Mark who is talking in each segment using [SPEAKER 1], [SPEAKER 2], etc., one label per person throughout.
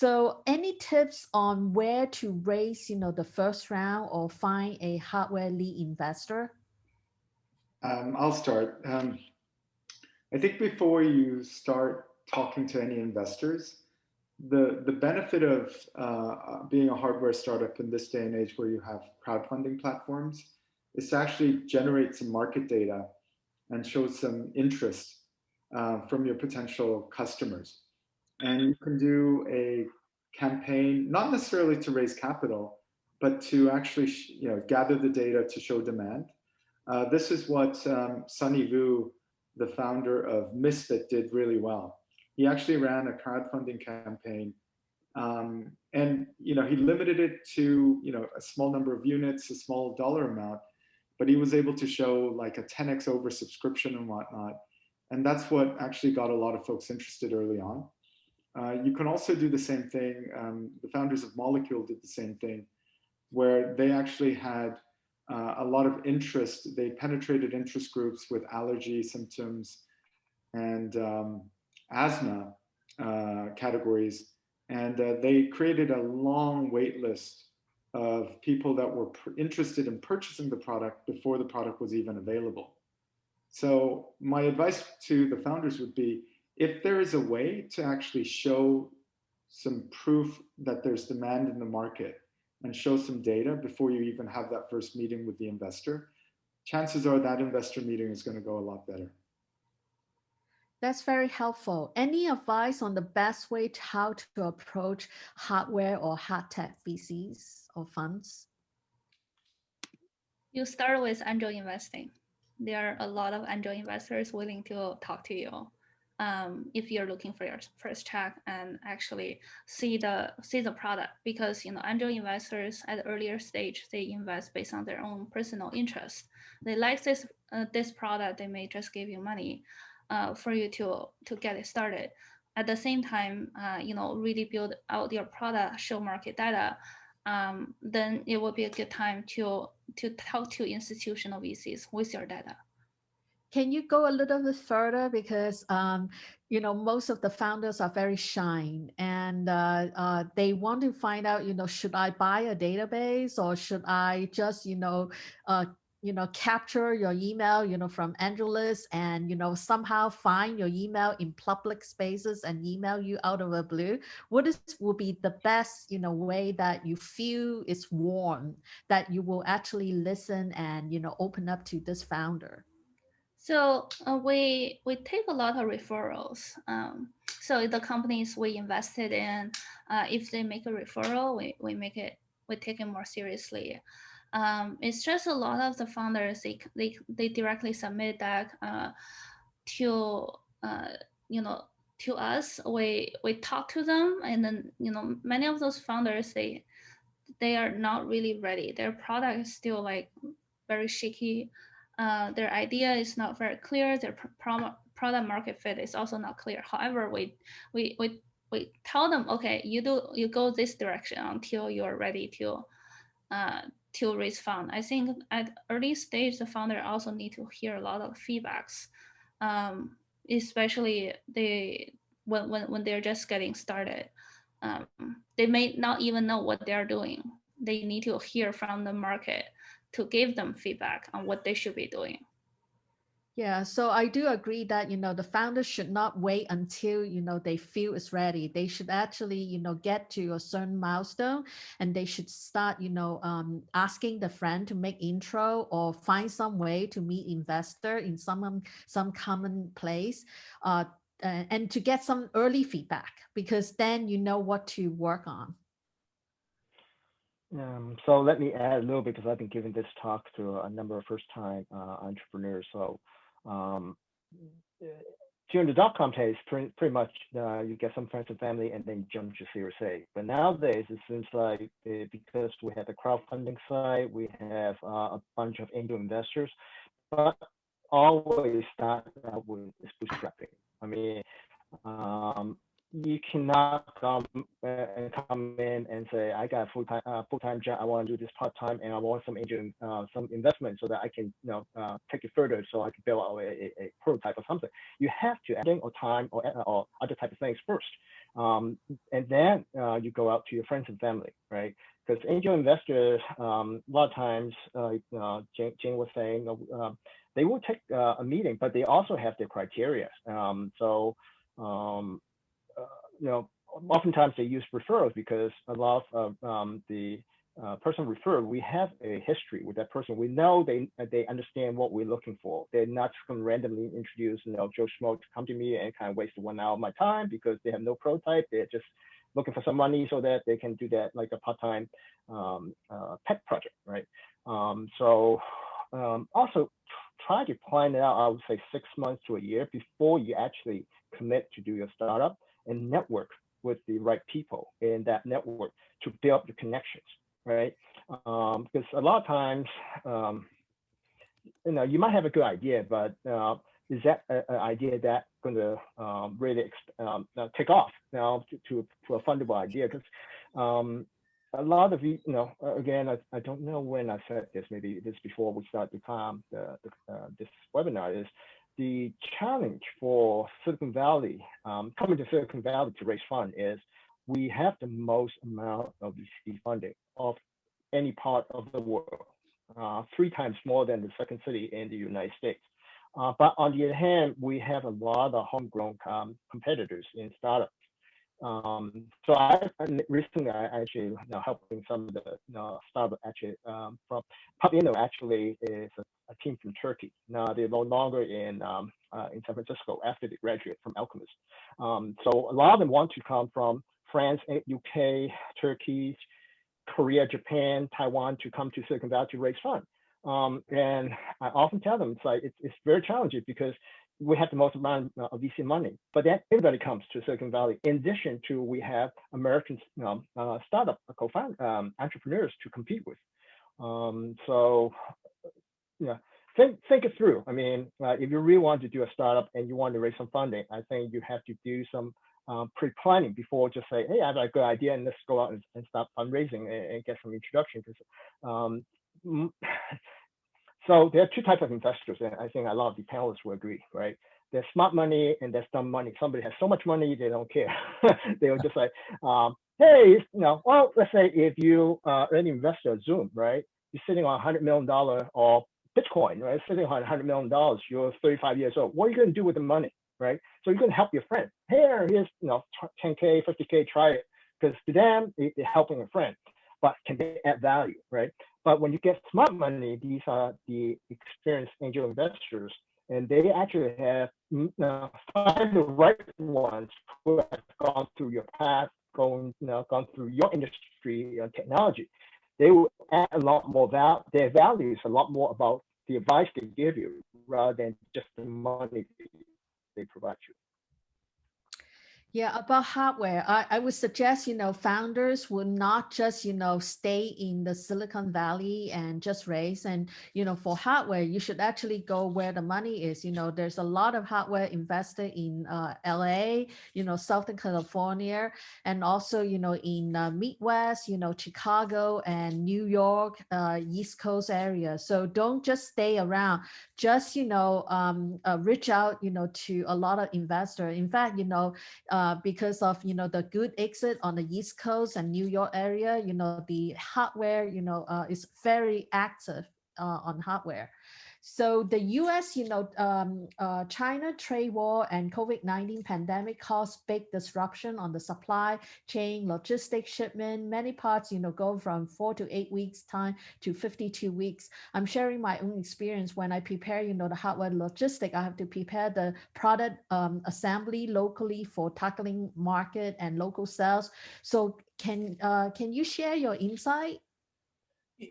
[SPEAKER 1] So any tips on where to raise, the first round or find a hardware lead investor?
[SPEAKER 2] I'll start. I think before you start talking to any investors, the benefit of being a hardware startup in this day and age where you have crowdfunding platforms is to actually generate some market data and show some interest from your potential customers. And you can do a campaign, not necessarily to raise capital, but to actually gather the data to show demand. This is what Sunny Vu, the founder of Misfit, did really well. He actually ran a crowdfunding campaign, and he limited it to a small number of units, a small dollar amount, but he was able to show like a 10x oversubscription and whatnot, and that's what actually got a lot of folks interested early on. You can also do the same thing. The founders of Molecule did the same thing, where they actually had a lot of interest. They penetrated interest groups with allergy symptoms and asthma categories, and they created a long wait list of people that were interested in purchasing the product before the product was even available. So my advice to the founders would be, if there is a way to actually show some proof that there's demand in the market and show some data before you even have that first meeting with the investor, chances are that investor meeting is going to go a lot better.
[SPEAKER 1] That's very helpful. Any advice on the best way to how to approach hardware or HardTech VCs or funds?
[SPEAKER 3] You start with angel investing. There are a lot of angel investors willing to talk to you. If you're looking for your first check and actually see the product, because angel investors at the earlier stage, they invest based on their own personal interest. They like this product, they may just give you money for you to get it started. At the same time, really build out your product, show market data. Then it will be a good time to talk to institutional VCs with your data.
[SPEAKER 1] Can you go a little bit further, because most of the founders are very shy, and they want to find out, should I buy a database, or should I just capture your email from AngelList, and somehow find your email in public spaces and email you out of the blue? Will be the best way that you feel is warm, that you will actually listen and open up to this founder?
[SPEAKER 3] So we take a lot of referrals. So the companies we invested in, if they make a referral, we take it more seriously. It's just a lot of the founders, they directly submit that to to us. We talk to them, and then many of those founders, they are not really ready. Their product is still like very shaky. Their idea is not very clear. Their product market fit is also not clear. However, we tell them, okay, you go this direction until you're ready to raise fund. I think at early stage, the founder also need to hear a lot of feedbacks, especially when they're just getting started. They may not even know what they're doing. They need to hear from the market to give them feedback on what they should be doing.
[SPEAKER 1] Yeah, so I do agree that, the founders should not wait until, they feel it's ready. They should actually, get to a certain milestone, and they should start, asking the friend to make intro, or find some way to meet investor in some common place, and to get some early feedback, because then you know what to work on.
[SPEAKER 4] So let me add a little bit, because I've been giving this talk to a number of first-time entrepreneurs. So during the dot-com days, pretty much you get some friends and family, and then jump to Series A. But nowadays, it seems like because we have a crowdfunding site, we have a bunch of angel investors, but always start out with bootstrapping. I mean, you cannot come in and say, I got a full-time job. I want to do this part-time, and I want some angel, some investment so that I can, take it further, so I can build out a prototype or something. You have to add or time or other type of things first, and then you go out to your friends and family, right? Because angel investors, a lot of times, Jing was saying, they will take a meeting, but they also have their criteria. So you know, oftentimes they use referrals because a lot of the person referred, we have a history with that person. We know they understand what we're looking for. They're not just going to randomly introduce, Joe Schmo to come to me and kind of waste 1 hour of my time because they have no prototype. They're just looking for some money so that they can do that like a part-time pet project, right? So also try to plan it out, I would say 6 months to a year before you actually commit to do your startup, and network with the right people in that network to build the connections, right? Because a lot of times, you might have a good idea, but is that an idea that's going to really take off now to a fundable idea? Because a lot of you, again, I don't know when I said this, maybe this before we start this webinar, is the challenge for Silicon Valley, coming to Silicon Valley to raise fund, is we have the most amount of VC funding of any part of the world, 3 times more than the second city in the United States. But on the other hand, we have a lot of homegrown competitors in startups. So recently I actually helping some of the startup actually from Papino actually is a team from Turkey. Now they're no longer in San Francisco after they graduate from Alchemist. So a lot of them want to come from France, UK, Turkey, Korea, Japan, Taiwan to come to Silicon Valley to raise funds. And I often tell them it's very challenging because we have the most amount of VC money, but then everybody comes to Silicon Valley. In addition to, we have American startup entrepreneurs to compete with. So yeah, think it through. I mean, if you really want to do a startup and you want to raise some funding, I think you have to do some pre-planning before just say, hey, I have a good idea and let's go out and start fundraising and get some introduction. So there are 2 types of investors, and I think a lot of the panelists will agree, right? There's smart money and there's dumb money. Somebody has so much money, they don't care. They will just like, hey, well, let's say if you are an investor at Zoom, right? You're sitting on $100 million or Bitcoin, right? Sitting on $100 million, you're 35 years old. What are you going to do with the money, right? So you're going to help your friend. Here's 10K, 50K, try it. Because to them, they're helping a friend. But can they add value, right? But when you get smart money, these are the experienced angel investors, and they actually have find the right ones who have gone through your path, gone through your industry and technology. They will add a lot more value. Their value is a lot more about the advice they give you rather than just the money they provide you.
[SPEAKER 1] Yeah, about hardware, I would suggest, founders would not just, stay in the Silicon Valley and just raise. And, for hardware, you should actually go where the money is. There's a lot of hardware invested in LA, Southern California, and also, in Midwest, Chicago and New York, East Coast area. So don't just stay around, just, reach out, to a lot of investors. In fact, because of the good exit on the East Coast and New York area, the hardware is very active on hardware. So the U.S., China trade war and COVID-19 pandemic caused big disruption on the supply chain, logistics, shipment. Many parts, go from 4 to 8 weeks time to 52 weeks. I'm sharing my own experience when I prepare, the hardware logistic. I have to prepare the product assembly locally for tackling market and local sales. So can you share your insight?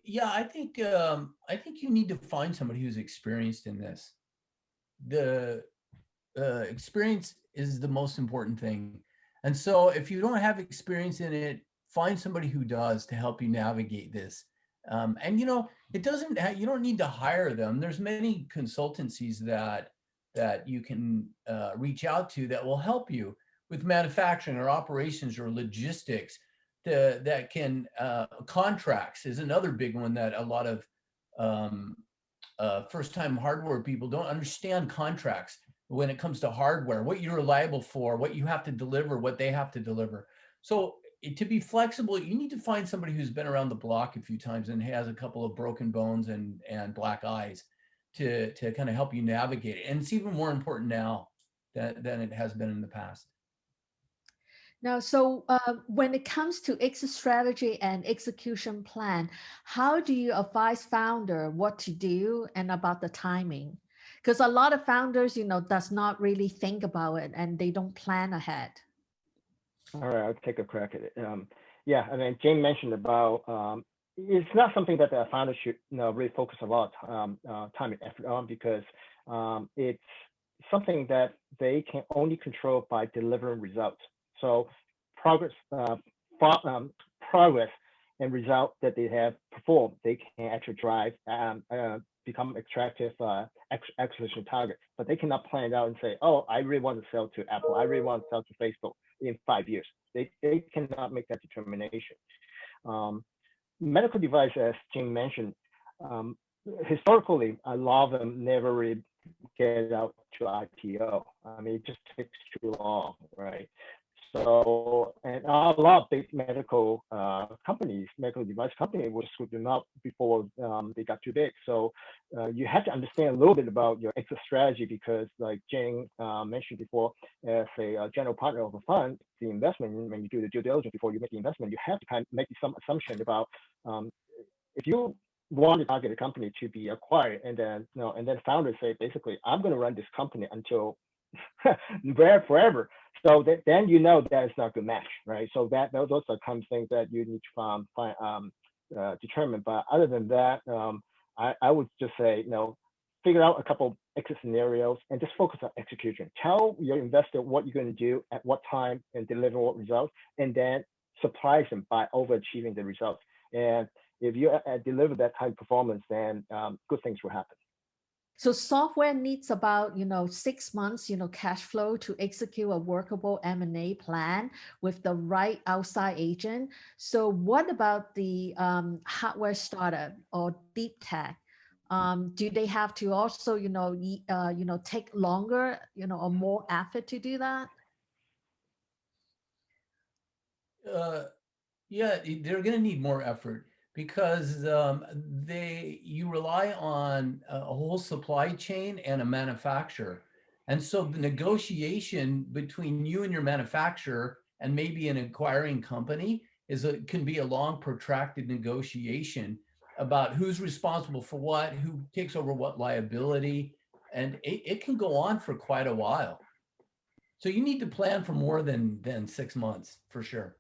[SPEAKER 5] Yeah, I think you need to find somebody who's experienced in this. The experience is the most important thing, and so if you don't have experience in it, find somebody who does to help you navigate this. And it doesn't. You don't need to hire them. There's many consultancies that you can reach out to that will help you with manufacturing or operations or logistics that can, contracts is another big one that a lot of first-time hardware people don't understand contracts when it comes to hardware, what you're liable for, what you have to deliver, what they have to deliver. So to be flexible, you need to find somebody who's been around the block a few times and has a couple of broken bones and black eyes to kind of help you navigate it. And it's even more important now than it has been in the past.
[SPEAKER 1] Now, so when it comes to exit strategy and execution plan, how do you advise founder what to do and about the timing? Because a lot of founders, does not really think about it and they don't plan ahead.
[SPEAKER 4] All right, I'll take a crack at it. Yeah, I mean, Jing mentioned about it's not something that the founder should really focus a lot time and effort on, because it's something that they can only control by delivering results. So progress, progress and result that they have performed, they can actually drive become attractive acquisition targets. But they cannot plan it out and say, oh, I really want to sell to Apple, I really want to sell to Facebook in 5 years. They cannot make that determination. Medical device, as Jing mentioned, historically, a lot of them never really get out to IPO. I mean, it just takes too long, right? So, and a lot of big medical companies, medical device companies, will scoop them up before they got too big. So you have to understand a little bit about your exit strategy, because like Jing mentioned before, as a general partner of a fund, the investment, when you do the due diligence before you make the investment, you have to kind of make some assumption about if you want to target a company to be acquired, and then and then founders say, basically, I'm going to run this company until forever. So then that it's not a good match, right? So those are kind of things that you need to determine. But other than that, I would just say, figure out a couple exit scenarios and just focus on execution. Tell your investor what you're going to do at what time and deliver what results, and then surprise them by overachieving the results. And if you deliver that high performance, then good things will happen.
[SPEAKER 1] So software needs about 6 months cash flow to execute a workable M&A plan with the right outside agent. So what about the hardware startup or deep tech? Do they have to also take longer or more effort to do that?
[SPEAKER 5] Yeah, they're going to need more effort, because you rely on a whole supply chain and a manufacturer. And so the negotiation between you and your manufacturer and maybe an acquiring company can be a long, protracted negotiation about who's responsible for what, who takes over what liability, and it can go on for quite a while. So you need to plan for more than 6 months, for sure.